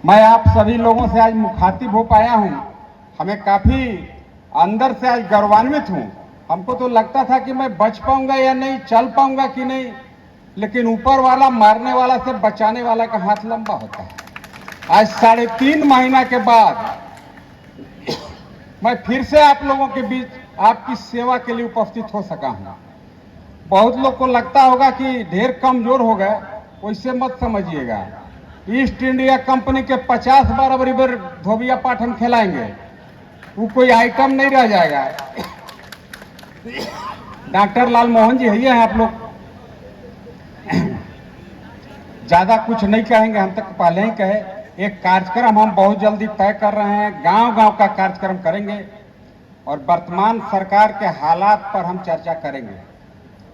मैं आप सभी लोगों से आज मुखातिब हो पाया हूं। हमें काफी अंदर से आज गौरवान्वित हूं। हमको तो लगता था कि मैं बच पाऊंगा या नहीं, चल पाऊंगा कि नहीं, लेकिन ऊपर वाला मारने वाला से बचाने वाला का हाथ लंबा होता है। आज 3.5 महीना के बाद मैं फिर से आप लोगों के बीच आपकी सेवा के लिए उपस्थित हो सका हूं। बहुत लोग को लगता होगा कि ढेर कमजोर हो गए, वैसे मत समझिएगा। ईस्ट इंडिया कंपनी के 50 बार अब रिवर धोबिया पाठ हम खिलाएंगे, वो कोई आइटम नहीं रह जाएगा। डॉक्टर लाल मोहन जी है आप लोग ज्यादा कुछ नहीं कहेंगे, हम तक पहले ही कहे। एक कार्यक्रम हम बहुत जल्दी तय कर रहे हैं, गांव-गांव का कार्यक्रम करेंगे और वर्तमान सरकार के हालात पर हम चर्चा करेंगे।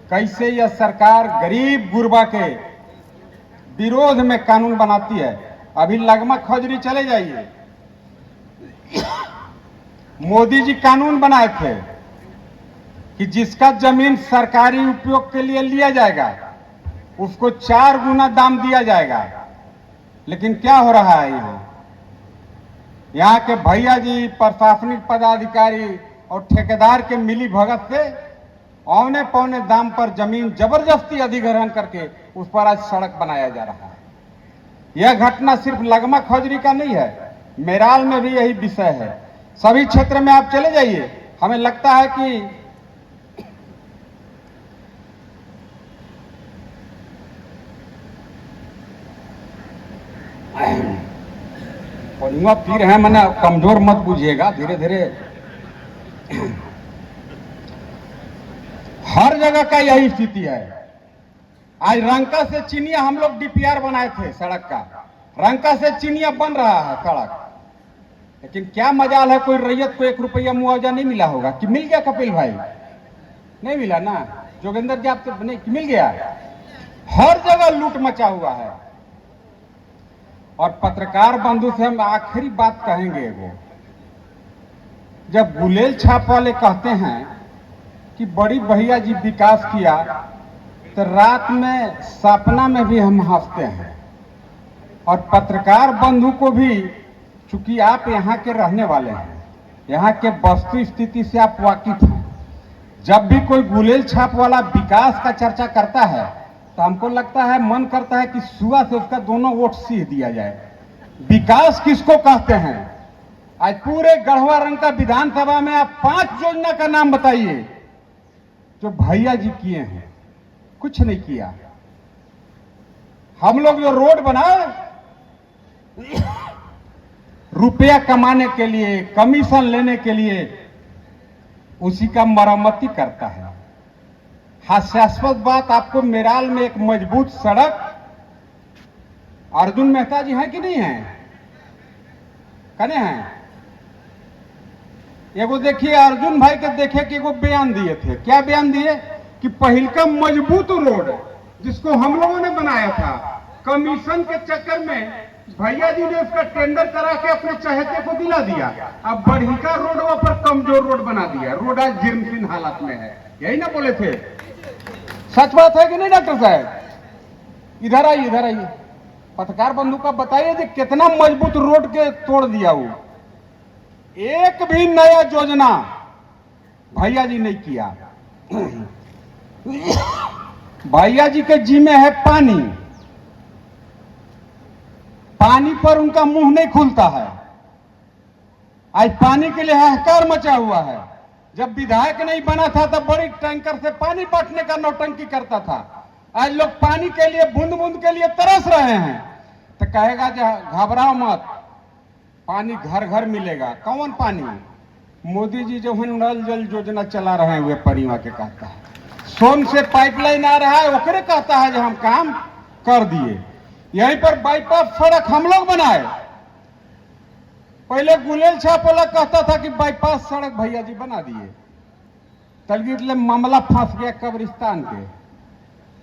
कैसे यह सरकार गरीब गुरबा के विरोध में कानून बनाती है। अभी लगमा खजरी चले जाइए, मोदी जी कानून बनाए थे कि जिसका जमीन सरकारी उपयोग के लिए लिया जाएगा उसको 4 गुना दाम दिया जाएगा। लेकिन क्या हो रहा है यहाँ के भैया जी, प्रशासनिक पदाधिकारी और ठेकेदार के मिली भगत से औने पौने दाम पर जमीन जबरदस्ती अधिग्रहण करके उस पर आज सड़क बनाया जा रहा है। यह घटना सिर्फ लगमा खजरी का नहीं है, मेराल में भी यही विषय है। सभी क्षेत्र में आप चले जाइए, हमें लगता है कि पीर है, मैंने कमजोर मत बुझिएगा, धीरे धीरे। हर जगह का यही स्थिति है। आज रंका से चिनिया हम लोग डीपीआर बनाए थे सड़क का, रंका से चिनिया बन रहा है सड़क। लेकिन क्या मजाल है, कोई रैयत को 1 रुपया मुआवजा नहीं मिला होगा कि मिल गया? कपिल भाई नहीं मिला ना, जोगेंद्र जी आप तो नहीं मिल गया। हर जगह लूट मचा हुआ है। और पत्रकार बंधु से हम आखिरी बात कहेंगे, वो जब गुलेल छाप वाले कहते हैं कि बड़ी भैया जी विकास किया, तो रात में सपना में भी हम हंसते हैं। और पत्रकार बंधु को भी, चूंकि आप यहाँ के रहने वाले हैं, यहाँ के वस्तु स्थिति से आप वाकिफ हैं, जब भी कोई गुलेल छाप वाला विकास का चर्चा करता है तो हमको लगता है, मन करता है कि सुआ से उसका दोनों वोट सीह दिया जाए। विकास किसको कहते हैं? आज पूरे गढ़वा रंग का विधानसभा में आप 5 योजना का नाम बताइए जो भैया जी किए हैं। कुछ नहीं किया। हम लोग जो रोड बनाए रुपया कमाने के लिए, कमीशन लेने के लिए, उसी का मरम्मती करता है। हास्यास्पद बात, आपको मेराल में एक मजबूत सड़क, अर्जुन मेहता जी हैं कि नहीं हैं? कने हैं? एगो देखिए, अर्जुन भाई के देखे कि एगो बयान दिए थे। क्या बयान दिए? कि पहल का मजबूत रोड जिसको हम लोगों ने बनाया था, कमीशन के चक्कर में भैया जी ने उसका टेंडर करा के अपने चहेते को दिला दिया। अब बढ़िका रोडवा पर कमजोर रोड बना दिया। रोड आज जीर्णशीर्ण हालत में है। यही ना बोले थे? सच बात है कि नहीं डॉक्टर साहब? इधर आइए, इधर आइए। पत्रकार बंधु का बताइए कि कितना मजबूत रोड के तोड़ दिया वो। एक भी नया योजना भैया जी नहीं किया। भैया जी के जी में है पानी, पानी पर उनका मुंह नहीं खुलता है। आज पानी के लिए हाहाकार मचा हुआ है। जब विधायक नहीं बना था तब बड़ी टैंकर से पानी बांटने का नौटंकी करता था। आज लोग पानी के लिए, बूंद बूंद के लिए तरस रहे हैं, तो कहेगा घबराओ मत, पानी घर घर मिलेगा। कौन पानी? मोदी जी जो है नल जल योजना चला रहे हैं, वे परिवा के कहता है। सोन से पाइपलाइन आ रहा है, ओकरे कहता है जो हम काम कर दिए। यहीं पर बाईपास सड़क हम लोग बनाए। पहले गुलेल छाप वाला कहता था कि बाईपास सड़क भैया जी बना दिए। तलगीर मामला फंस गया कब्रिस्तान के।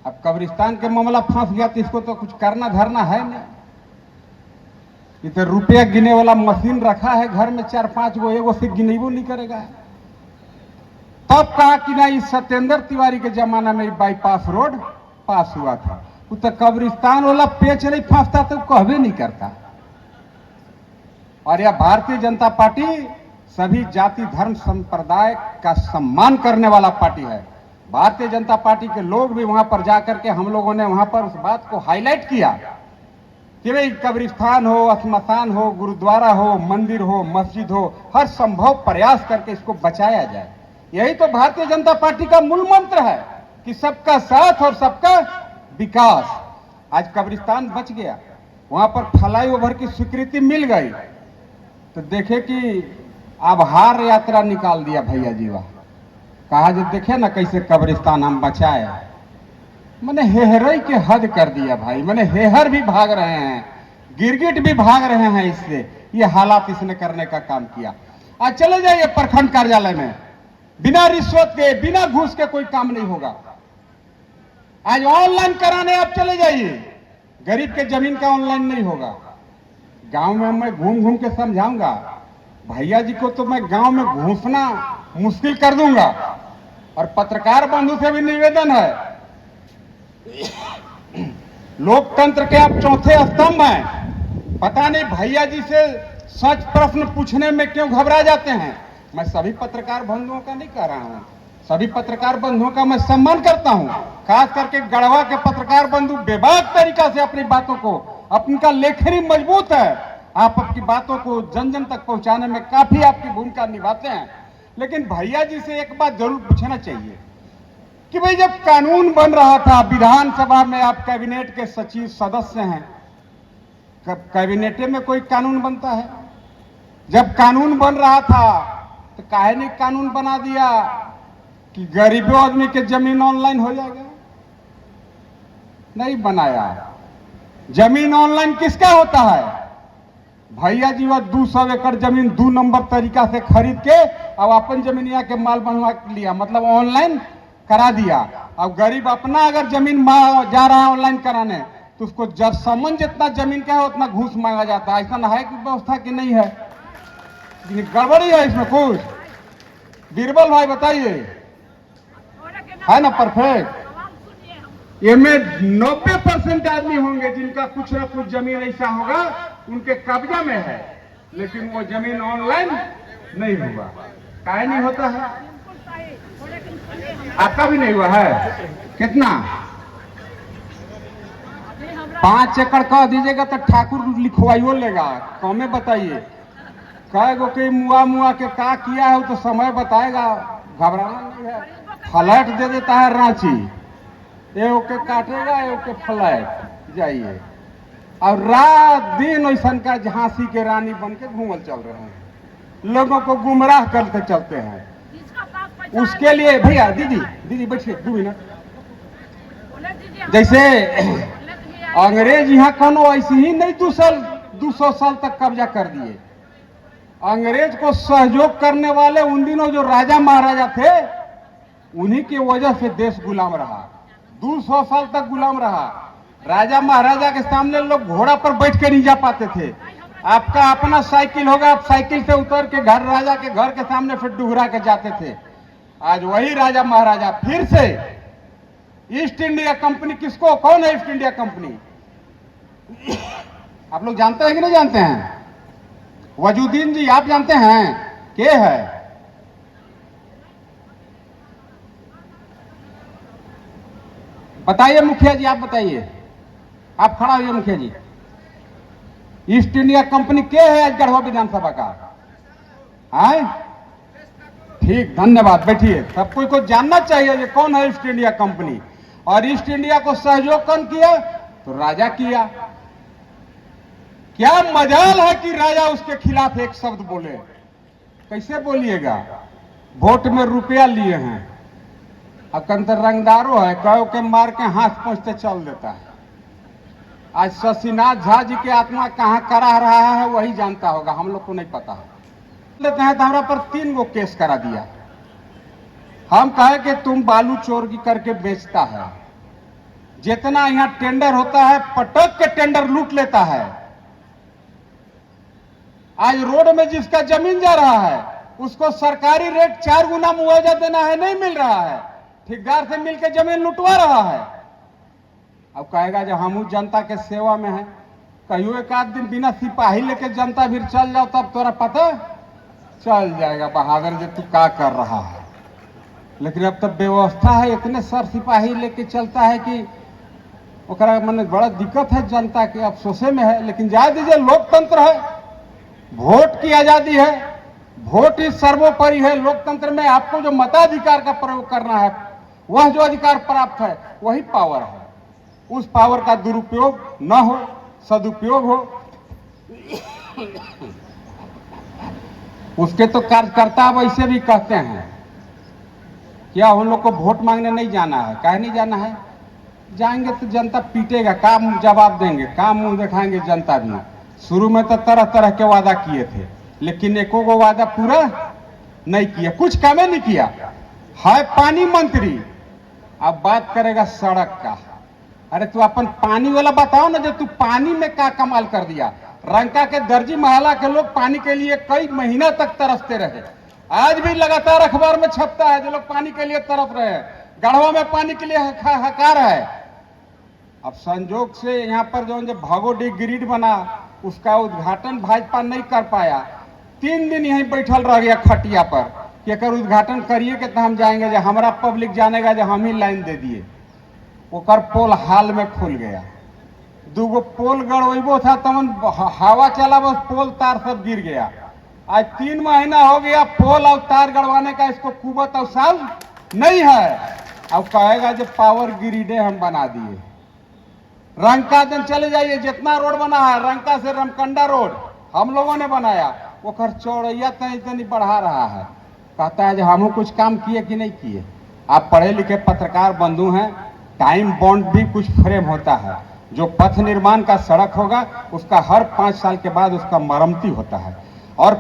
अब कब्रिस्तान के मामला फंस गया तो इसको तो कुछ करना धरना है नहीं। इधर रुपया गिने वाला मशीन रखा है घर में 4-5 गो, एगो से गिनेबो नहीं करेगा। तब कहा कि नहीं, सत्येंद्र तिवारी के जमाना में बाईपास रोड पास हुआ था। वो तो कब्रिस्तान वाला पेच नहीं फंसता तो कहवे नहीं करता। और यह भारतीय जनता पार्टी सभी जाति धर्म संप्रदाय का सम्मान करने वाला पार्टी है। भारतीय जनता पार्टी के लोग भी वहां पर जाकर के हम लोगों ने वहां पर उस बात को हाईलाइट किया कि भाई कब्रिस्तान हो, श्मशान हो, गुरुद्वारा हो, मंदिर हो, मस्जिद हो, हर संभव प्रयास करके इसको बचाया जाए। यही तो भारतीय जनता पार्टी का मूल मंत्र है कि सबका साथ और सबका विकास। आज कब्रिस्तान बच गया, वहां पर फ्लाईओवर की स्वीकृति मिल गई, तो देखे कि आभार यात्रा निकाल दिया भैया जी। वह कहा जो देखे ना कैसे कब्रिस्तान हम बचाए। मैंने हेहरई के हद कर दिया भाई, मैंने हेहर भी भाग रहे हैं, गिरगिट भी भाग रहे हैं इससे। ये हालात इसने करने का काम किया। आज चले जाइए प्रखंड कार्यालय में, बिना रिश्वत के बिना घूस के कोई काम नहीं होगा। आज ऑनलाइन कराने आप चले जाइए, गरीब के जमीन का ऑनलाइन नहीं होगा। गांव में मैं घूम घूम के समझाऊंगा भैया जी को, तो मैं गांव में घुसना मुश्किल कर दूंगा। और पत्रकार बंधु से भी निवेदन है, लोकतंत्र के आप चौथे स्तंभ हैं। पता नहीं भैया जी से सच प्रश्न पूछने में क्यों घबरा जाते हैं। मैं सभी पत्रकार बंधुओं का नहीं कह रहा हूं, सभी पत्रकार बंधुओं का मैं सम्मान करता हूं। खास करके गढ़वा के पत्रकार बंधु बेबाक तरीका से अपनी बातों को, अपनी का लेखनी मजबूत है, आप अपनी बातों को जन जन तक पहुंचाने में काफी आपकी भूमिका निभाते हैं। लेकिन भैया जी से एक बात जरूर पूछना चाहिए कि भाई जब कानून बन रहा था, विधानसभा में आप कैबिनेट के सचिव सदस्य हैं, कैबिनेट में कोई कानून बनता है? जब कानून बन रहा था तो काहे नहीं कानून बना दिया कि गरीबों आदमी के जमीन ऑनलाइन हो जाएगा? नहीं बनाया। जमीन ऑनलाइन किसका होता है? भैया जी वह 200 एकड़ जमीन 2 नंबर तरीका से खरीद के अब अपन जमीनिया के माल बनवा लिया, मतलब ऑनलाइन करा दिया। अब गरीब अपना अगर जमीन जा रहा है ऑनलाइन कराने तो उसको जरसमन जितना जमीन का है उतना घूस मांगा जाता है। ऐसा है कि व्यवस्था की नहीं है, गड़बड़ी है इसमें कुछ। बीरबल भाई बताइए, है ना परफेक्ट? इसमें 90% आदमी होंगे जिनका कुछ ना कुछ जमीन ऐसा होगा उनके कब्जा में है, लेकिन वो जमीन ऑनलाइन नहीं हुआ। काहे नहीं होता है? आपका भी नहीं हुआ है? कितना? 5 एकड़ कह दीजिएगा तो ठाकुर लिखवाइयो लेगा। कौमे बताइए कहे गो कि मुआ के का किया है तो समय बताएगा, घबराना नहीं है। फ्लैट दे देता है रांची, एगो के काटेगा एगो के फ्लैट जाइए, और रात दिन ऐसा का झांसी के रानी बन के घूमल चल रहे हैं, लोगों को गुमराह करते चलते हैं। उसके लिए भैया दीदी बैठिए 2 मिनट। जैसे अंग्रेज यहाँ कोनो ऐसे ही नहीं 200 साल तक कब्जा कर दिए। अंग्रेज को सहयोग करने वाले उन दिनों जो राजा महाराजा थे, उन्हीं की वजह से देश गुलाम रहा। 200 साल तक गुलाम रहा। राजा महाराजा के सामने लोग घोड़ा पर बैठ के नहीं जा पाते थे। आपका अपना साइकिल होगा, आप साइकिल से उतर के घर राजा के घर के सामने फिर डुगरा के जाते थे। आज वही राजा महाराजा फिर से ईस्ट इंडिया कंपनी, किसको, कौन है ईस्ट इंडिया कंपनी? आप लोग जानते हैं कि नहीं जानते हैं? वजूद्दीन जी आप जानते हैं के है? बताइए मुखिया जी, आप बताइए, आप खड़ा होइए मुखिया जी। ईस्ट इंडिया कंपनी के है आज गढ़वा विधानसभा का? है ठीक, धन्यवाद, बैठिए। सब कोई को जानना चाहिए ये कौन है ईस्ट इंडिया कंपनी। और ईस्ट इंडिया को सहयोग कौन किया? तो राजा किया। क्या मजाल है कि राजा उसके खिलाफ एक शब्द बोले? कैसे बोलिएगा? वोट में रुपया लिए हैं, अकंतर रंगदारो है, कहो के मार के हाथ पहुंचते चल देता है। आज शशिनाथ झा जी की आत्मा कहां करा रहा है वही जानता होगा, हम लोग को नहीं पता है। लेते हैं तो हमारा पर 3 गो केस करा दिया। हम कहे कि तुम बालू चोर की करके बेचता है, जितना यहां टेंडर होता है पटक के टेंडर लूट लेता है। आज रोड में जिसका जमीन जा रहा है उसको सरकारी रेट 4 गुना मुआवजा देना है, नहीं मिल रहा है, ठेकेदार से मिलकर जमीन लुटवा रहा है। अब कहेगा जो हम जनता के सेवा में है, कहियो एक आध दिन बिना सिपाही लेके जनता भी चल जाओ तब तोरा पता चल जाएगा बहादुर जो तू क्या कर रहा है। लेकिन अब तब व्यवस्था है, इतने सर सिपाही लेके चलता है कि ओकरा मन बड़ा दिक्कत है जनता के, अफसोसे में है। लेकिन जा दीजिए, लोकतंत्र है, वोट की आजादी है, वोट ही सर्वोपरि है। लोकतंत्र में आपको जो मताधिकार का प्रयोग करना है, वह जो अधिकार प्राप्त है वही पावर है। उस पावर का दुरुपयोग न हो, सदुपयोग हो। उसके तो कार्यकर्ता वैसे भी कहते हैं क्या उन लोग को वोट मांगने नहीं जाना है? काहे नहीं जाना है? जाएंगे तो जनता पीटेगा, काम जवाब देंगे, काम मुंह दिखाएंगे जनता भी। शुरू में तो तरह तरह के वादा किए थे, लेकिन एको को वादा पूरा नहीं किया, कुछ काम नहीं किया है। पानी मंत्री अब बात करेगा सड़क का। अरे तू अपन पानी वाला बताओ ना, जो तू पानी में क्या कमाल कर दिया। रंका के दर्जी महला के लोग पानी के लिए कई महीना तक तरसते रहे। आज भी लगातार अखबार में छपता है जो लोग पानी के लिए तरस रहे हैं, गढ़वा में पानी के लिए हाहाकार है। अब संजोग से यहाँ पर जो भागोडी ग्रिड बना, उसका उद्घाटन भाजपा नहीं कर पाया। 3 दिन यहीं बैठल रह गया खटिया पर कि अगर उद्घाटन करिए के तो हम जाएंगे, जो हमारा पब्लिक जानेगा जो हम ही लाइन दे दिए। ओकर पोल हाल में खुल गया। 2 पोल गड़वेबो था तमन हवा चला, बस पोल तार सब गिर गया। आज 3 महीना हो गया पोल और तार गड़वाने का इसको कुवत और साल नहीं है। अब कहेगा जो पावर ग्रिडे हम बना दिए। रंका दिन चले जाइए, जितना रोड बना है रंका से रमकंडा रोड हम लोगों ने बनाया, वो खर चौड़ैया तनी बढ़ा रहा है। कहता है जो हम कुछ काम किए कि नहीं किए। आप पढ़े लिखे पत्रकार बंधु हैं, टाइम बॉन्ड भी कुछ फ्रेम होता है। जो पथ निर्माण का सड़क होगा उसका हर 5 साल के बाद उसका मरम्मती होता है और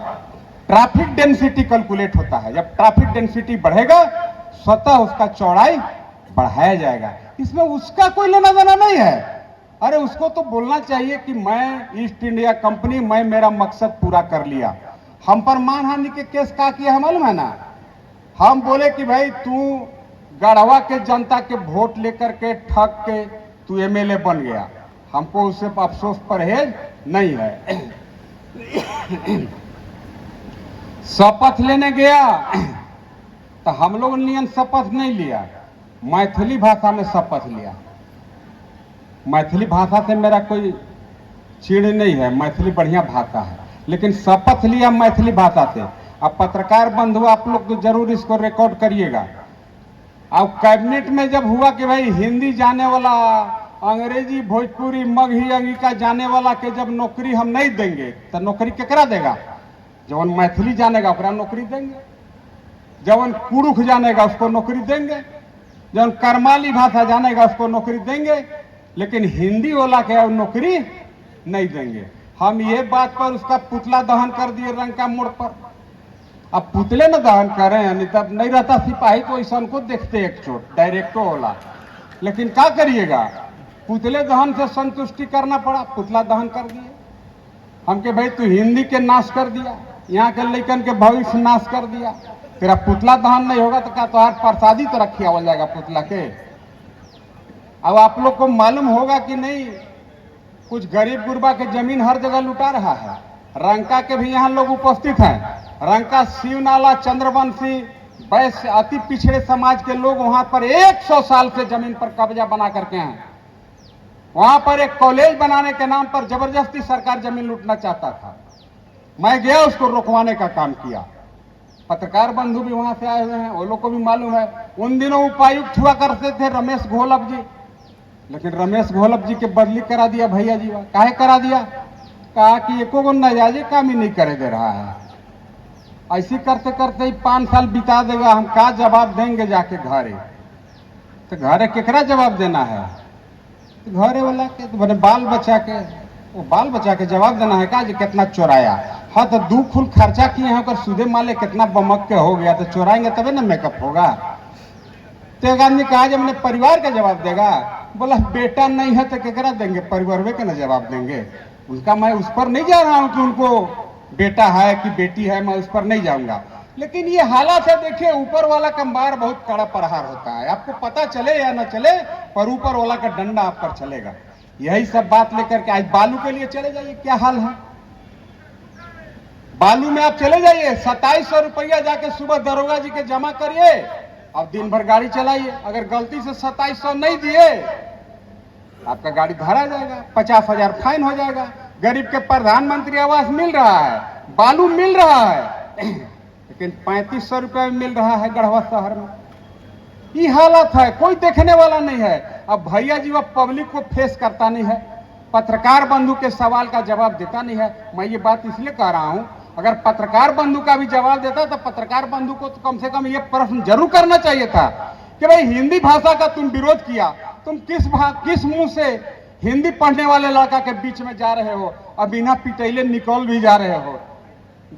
ट्रैफिक डेंसिटी कैलकुलेट होता है। जब ट्रैफिक डेंसिटी बढ़ेगा स्वतः उसका चौड़ाई बढ़ाया जाएगा। इसमें उसका कोई लेना देना नहीं है। अरे उसको तो बोलना चाहिए कि मैं ईस्ट इंडिया कंपनी, मैं मेरा मकसद पूरा कर लिया। हम पर मानहानि के केस का किया है मालूम है ना। हम बोले कि भाई तू गढ़वा के जनता के वोट लेकर के ठग के तू एमएलए बन गया, हमको उससे अफसोस परहेज नहीं है। शपथ लेने गया तो हम लोग ने शपथ नहीं लिया, मैथिली भाषा में शपथ लिया। मैथिली भाषा से मेरा कोई चिड़ नहीं है, मैथिली बढ़िया भाषा है, लेकिन शपथ लिया मैथिली भाषा से। अब पत्रकार बंधु आप लोग तो जरूर इसको रिकॉर्ड करिएगा। अब कैबिनेट में जब हुआ कि भाई हिंदी जाने वाला, अंग्रेजी, भोजपुरी, मगही, अंगिका जाने वाला के जब नौकरी हम नहीं देंगे तो नौकरी केकरा देगा? जवन मैथिली जानेगा ओकरा नौकरी देंगे, जवन कुरुख जानेगा उसको नौकरी देंगे, जवन करमाली भाषा जानेगा उसको नौकरी देंगे, लेकिन हिंदी वाला के नौकरी नहीं देंगे। हम ये बात पर उसका पुतला दहन कर दिए रंका मोड़ पर। अब पुतले न दहन करें, नहीं तब नहीं रहता सिपाही तो ऐसा को देखते एक चोट डायरेक्टो वाला। लेकिन क्या करिएगा, पुतले दहन से संतुष्टि करना पड़ा, पुतला दहन कर दिए। हमके भाई तू हिंदी के नाश कर दिया, यहाँ के लड़कन के भविष्य नाश कर दिया, तेरा पुतला दहन नहीं होगा तो क्या तुहार प्रसादी तो रखी आवल जाएगा पुतला के। अब आप लोग को मालूम होगा कि नहीं, कुछ गरीब गुरबा के जमीन हर जगह लुटा रहा है। रंका के भी यहाँ लोग उपस्थित हैं। रंका, शिवनाला, चंद्रवंशी, वैश्य, अति पिछड़े समाज के लोग वहां पर 100 साल से जमीन पर कब्जा बना करके हैं। वहां पर एक कॉलेज बनाने के नाम पर जबरदस्ती सरकार जमीन लूटना चाहता था। मैं गया, उसको रोकवाने का काम किया। पत्रकार बंधु भी वहां से आए हुए हैं, वो लोग को भी मालूम है। उन दिनों उपायुक्त हुआ करते थे रमेश घोलप जी, लेकिन रमेश घोलप जी के बदली करा दिया भैया जी। काहे करा दिया? कहा कि एको को नाजायज काम ही नहीं करे दे रहा है। ऐसी करते करते ही 5 साल बिता देगा, हम क्या जवाब देंगे जाके घरे? तो घरे केकरा जवाब देना है? तो घरे वाला के, तो बने बाल बच्चा के, वो बाल बच्चा के जवाब देना है का जी कितना चोराया। हाँ तो 2 फुल खर्चा किए हैं, अगर सूदे माले कितना बमक के हो गया, तो चोराएंगे तभी ना मेकअप होगा। तो एक आदमी कहा जब अपने परिवार का जवाब देगा, बोला बेटा नहीं है तो केकरा देंगे, परिवार के ना जवाब देंगे। उसका मैं उस पर नहीं जा रहा हूं कि उनको बेटा है कि बेटी है, मैं उस पर नहीं जाऊंगा। लेकिन ये हालात है, देखिए ऊपर वाला का मार बहुत कड़ा प्रहार होता है। आपको पता चले या ना चले, पर ऊपर वाला का डंडा आप पर चलेगा। यही सब बात लेकर के आज बालू के लिए चले जाइए, क्या हाल है। बालू में आप चले जाइए, 2700 रुपया जाके सुबह दरोगा जी के जमा करिए, अब दिन भर गाड़ी चलाइए। अगर गलती से 2700 नहीं दिए, आपका गाड़ी धरा जाएगा, 50,000 फाइन हो जाएगा। गरीब के प्रधानमंत्री आवास मिल रहा है, बालू मिल रहा है, लेकिन 3500 रुपये में मिल रहा है गढ़वा शहर में। ये हालत है, कोई देखने वाला नहीं है। अब भैया जी वह पब्लिक को फेस करता नहीं है, पत्रकार बंधु के सवाल का जवाब देता नहीं है। मैं ये बात इसलिए कह रहा हूं, अगर पत्रकार बंधु का भी जवाब देता तो पत्रकार बंधु को तो कम से कम ये प्रश्न जरूर करना चाहिए था कि भाई हिंदी भाषा का तुम विरोध किया, तुम किस मुंह से हिंदी पढ़ने वाले लड़का के बीच में जा रहे हो और बिना पिटैले निकल भी जा रहे हो,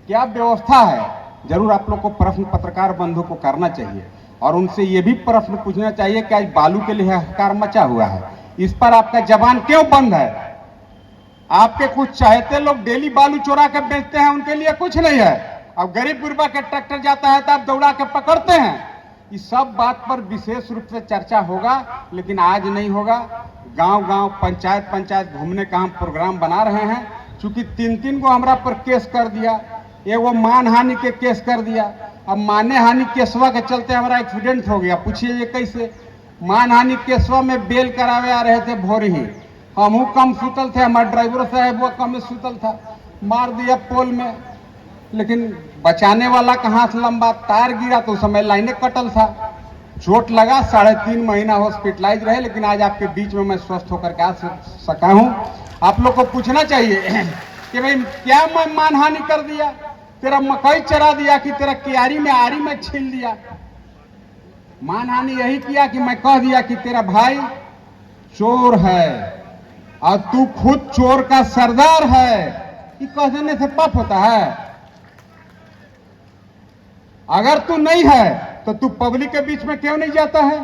क्या व्यवस्था है। जरूर आप लोग को प्रश्न पत्रकार बंधु को करना चाहिए और उनसे ये भी प्रश्न पूछना चाहिए कि आज बालू के लिए हाहाकार मचा हुआ है, इस पर आपका जबान क्यों बंद है। आपके कुछ चाहते लोग डेली बालू चोरा के बेचते हैं, उनके लिए कुछ नहीं है। अब गरीब गुरबा के ट्रैक्टर जाता है तो आप दौड़ा के पकड़ते हैं। इस सब बात पर विशेष रूप से चर्चा होगा, लेकिन आज नहीं होगा। गांव गांव पंचायत घूमने का हम प्रोग्राम बना रहे हैं। चूंकि 3 को हमरा पर केस कर दिया, एगो मानहानि के केस कर दिया। अब मानहानि केसवा के चलते हमारा एक्सीडेंट हो गया। पूछिए ये कैसे। मानहानि केसवा में बेल करावे आ रहे थे भोर ही, हमहू कम सुतल थे, हमारे ड्राइवर साहब वो कम सुतल था, मार दिया पोल में। लेकिन बचाने वाला कहाँ से, लंबा तार गिरा तो उस समय लाइने कटल था, चोट लगा, 3.5 महीना हॉस्पिटलाइज रहे। लेकिन आज आपके बीच में मैं स्वस्थ होकर के आ सका हूँ। आप लोग को पूछना चाहिए कि भाई क्या मैं मानहानि कर दिया, तेरा मकई चरा दिया कि तेरा क्यारी में आरी में छील दिया। मानहानि यही किया कि मैं कह दिया कि तेरा भाई चोर है और तू खुद चोर का सरदार है। ये कह देने से पाप होता है। अगर तू नहीं है तो तू पब्लिक के बीच में क्यों नहीं जाता है।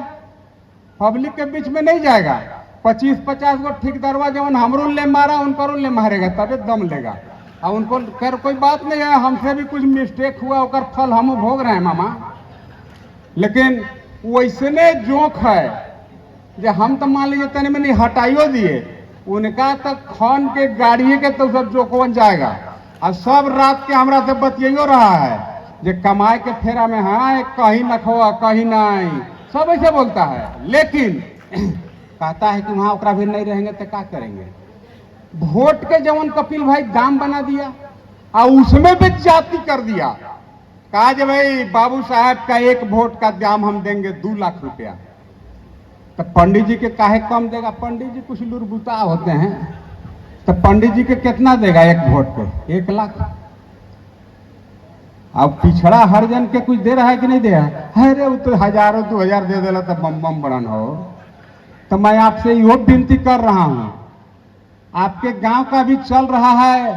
पब्लिक के बीच में नहीं जाएगा। 25-50 गो ठेकेदारवा जवन हमरो ले मारा उनको ले मारेगा, तबे दम लेगा। और उनको कर कोई बात नहीं है, हमसे भी कुछ मिस्टेक हुआ, ओकर फल हम भोग रहे हैं मामा। लेकिन वैसने जोक है जो हम तो मान लीजिए तने में नहीं हटाइयो दिए, उनका तो खन के गाड़िए के तो सब जोकवन जाएगा। और सब रात के हमरा से बतियो रहा है जो कमाए के फेरा में, हाँ कहीं न खोआ कहीं नहीं, सब ऐसे बोलता है। लेकिन कहता है कि वहां ओकरा भी नहीं रहेंगे तो क्या करेंगे। वोट के जवन कपिल भाई दाम बना दिया और उसमें भी जाति कर दिया। कहा जब भाई बाबू साहब का 1 वोट का दाम हम देंगे 2 लाख रुपया, तो पंडित जी के काहे कम देगा। पंडित जी कुछ लुरबुता होते हैं, तो पंडित जी के कितना देगा 1 वोट पे, 1 लाख। अब पिछड़ा हरिजन के कुछ दे रहा है कि नहीं दे रहा है। अरे वो तो 1000 2000 दे देला तो बम बम बड़न हो। तो मैं आपसे यो विनती कर रहा हूं, आपके गांव का भी चल रहा है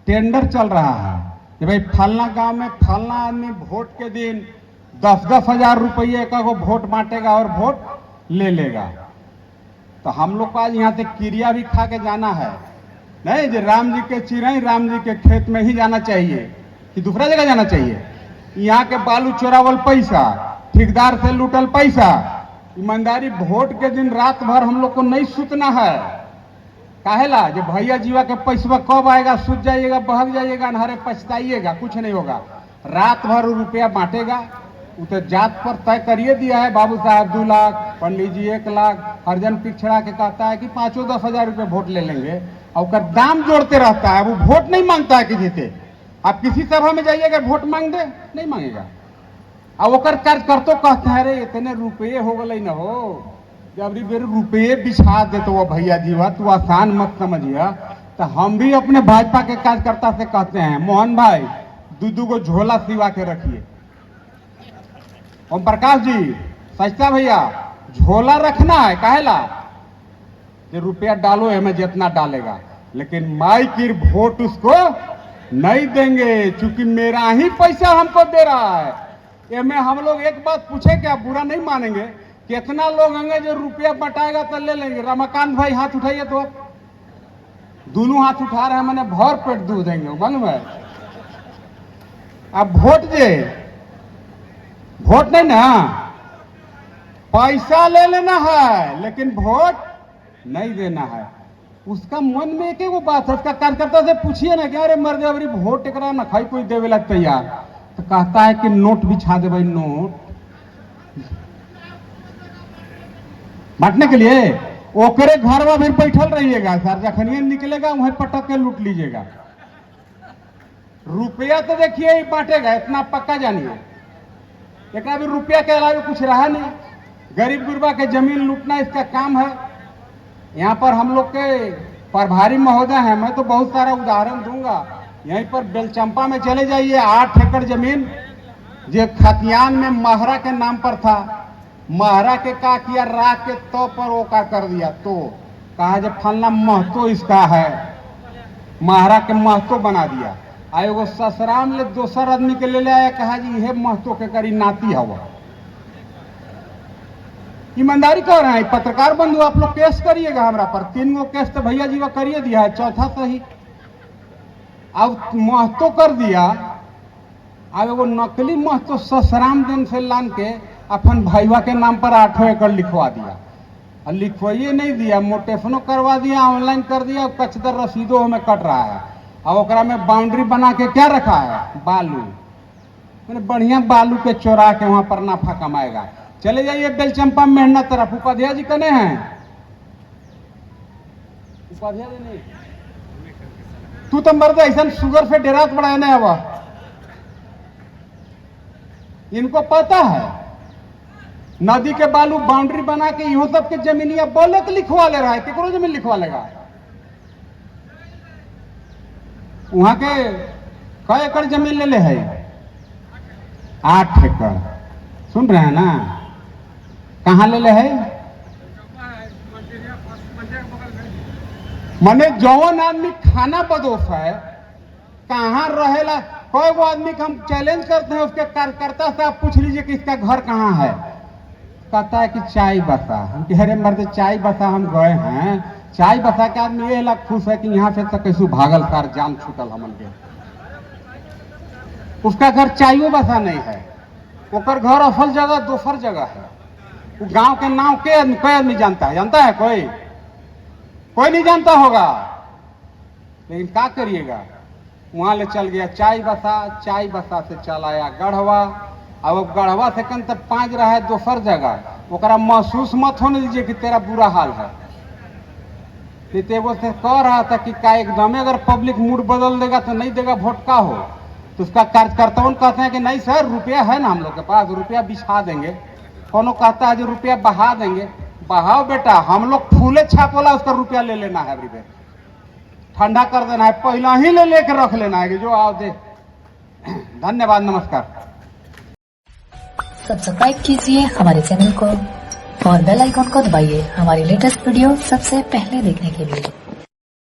टेंडर, चल रहा है कि भाई फलना गांव में फलना आदमी वोट के दिन 10-10 हजार रुपये का वो वोट बांटेगा और वोट ले लेगा। तो हम लोग को आज यहाँ से क्रिया भी खा के जाना है, नहीं जो राम जी के चिरई राम जी के खेत में ही जाना चाहिए कि दूसरा जगह जाना चाहिए। यहाँ के बालू चोरावल पैसा, ठेकेदार से लूटल पैसा, ईमानदारी वोट के दिन रात भर हम लोग को नहीं सुतना है। काहेला जो भैया जीवा के पैसा कब आएगा, सूझ जाइएगा, बहक जाइएगा, नहरे पछताइएगा, कुछ नहीं होगा। रात भर रुपया बांटेगा। वो तो जात पर तय करिए दिया है, बाबू साहब 2 लाख, पंडित जी 1 लाख, हरिजन पिछड़ा के कहता है कि 5-10 हजार रुपये वोट ले लेंगे और उसका दाम जोड़ते रहता है। वो वोट नहीं मांगता है कि जीते। आप किसी सभा में जाइएगा वोट मांग दे, नहीं मांगेगा। अब ओकर कार्यकर्ता कहते हैं अरे इतने रुपये हो गए न हो, जब बेर रुपये बिछा दे तो वो भैया जीवा तू आसान मत समझिए। तो हम भी अपने भाजपा के कार्यकर्ता से कहते हैं, मोहन भाई 2 गो झोला सिवा के रखिए। ओम प्रकाश जी, सचता भैया झोला रखना है, काहेला जो रुपया डालो है मैं जितना डालेगा, लेकिन माई की वोट उसको नहीं देंगे, चूंकि मेरा ही पैसा हमको दे रहा है। ये में हम लोग एक बात पूछे क्या, बुरा नहीं मानेंगे, कितना लोग होंगे जो रुपया बटाएगा तो ले लेंगे। रमाकांत भाई हाथ उठाइए तो, दोनों हाथ उठा रहे हैं, मैंने भर पेट दूध देंगे मालूम है। अब वोट नहीं ना, पैसा ले लेना है, लेकिन वोट नहीं देना है, उसका मन में एक वो बात है। उसका कार्यकर्ता से पूछिए ना कि अरे मर दे अभी वोट एकरा ना खाई कोई देवे लग तैयार, तो कहता है कि नोट बिछा दे भाई, नोट बांटने के लिए। ओकरे घर में भी बैठल रहिएगा सर, जखनिए निकलेगा वहीं पटक के लूट लीजिएगा। रुपया तो देखिए ही बांटेगा, इतना पक्का जानिए। एक अभी रुपया के अलावा कुछ रहा नहीं। गरीब गुरबा के जमीन लूटना इसका काम है। यहाँ पर हम लोग के प्रभारी महोदय हैं, मैं तो बहुत सारा उदाहरण दूंगा। यहीं पर बेलचंपा में चले जाइए, 8 एकड़ जमीन जो खतियान में महरा के नाम पर था, महरा के का किया, राख के तो पर वो का कर दिया, तो कहा जब फलना महतो इसका है, महरा के महतो बना दिया। आए वो ससराम ले दोसर आदमी के ले आया, कहा जी ये महतो के करी नाती हवा। ईमानदारी कह रहे हैं। पत्रकार बंधु आप लोग केस करिएगा हमरा पर, 3 गो केस तो भैया जी का करिए दिया है, चौथा सही। अब महतो कर दिया, अब वो नकली महतो ससराम दिन से लान के अपन भाईवा के नाम पर 8 एकड़ लिखवा दिया। और लिखवाइए नहीं दिया, मोटेशनो करवा दिया, ऑनलाइन कर दिया, कचदर रसीदों हमें कट रहा है। और ओकरा में बाउंड्री बना के क्या रखा है, बालू। मैंने बढ़िया बालू के चोरा के वहां पर नाफा कमाएगा। चले जाइए बेलचंपा मेहनत तरफ, उपाध्याय जी कने हैं? उपाध्याय जी नहीं, तू तो मर्द ऐसा शुगर से डेरात बढ़ाए ना। अब इनको पता है नदी के बालू बाउंड्री बना के इहो सब के जमीनिया बोले तो लिखवा ले रहा है। केकरो जमीन लिखवा लेगा? वहां के कई एकड़ जमीन ले है? 8 एकड़। सुन रहे हैं ना? कहाँ ले है? मने जौन आदमी खाना बदोश है, कहाँ रहेला। कोई वो आदमी को हम चैलेंज करते हैं, उसके कार्यकर्ता से आप पूछ लीजिए कि इसका घर कहाँ है, कहता है कि चाय बसा। हम कह रहे मर्द चाय बसा हम गए हैं, चाय बसा के आदमी ये लग खुश है कि यहाँ से तो कैसे भागल सार जान छूटल हमन के। उसका घर चायो बसा नहीं है, ओकर घर असल जगह दोसर जगह है। वो गांव के नाम के कोई आदमी जानता है? जानता है कोई? कोई नहीं जानता होगा। लेकिन क्या करिएगा, वहां ले चल गया चाय बसा, चाय बसा से चल आया गढ़वा। अब गढ़वा से कन तक 5 रहा है दोसर जगह, ओकरा महसूस मत होने दीजिए कि तेरा बुरा हाल है। वो से कह रहा था कि का एकदम अगर पब्लिक मूड बदल देगा तो नहीं देगा वोट का हो। तो उसका कार्यकर्ताओं कहते हैं कि नहीं सर रुपया है ना हम लोग के पास, रुपया बिछा देंगे। कोनो कहता है जो रुपया बहा देंगे। बहाओ बेटा, हम लोग फूले छापोला उसका रुपया ले लेना है, अभी ठंडा कर देना है, पहला ही ले लेकर रख लेना है कि जो आओ दे। धन्यवाद, नमस्कार। सब्सक्राइब कीजिए हमारे चैनल को और बेल आइकॉन को दबाइए हमारी लेटेस्ट वीडियो सबसे पहले देखने के लिए।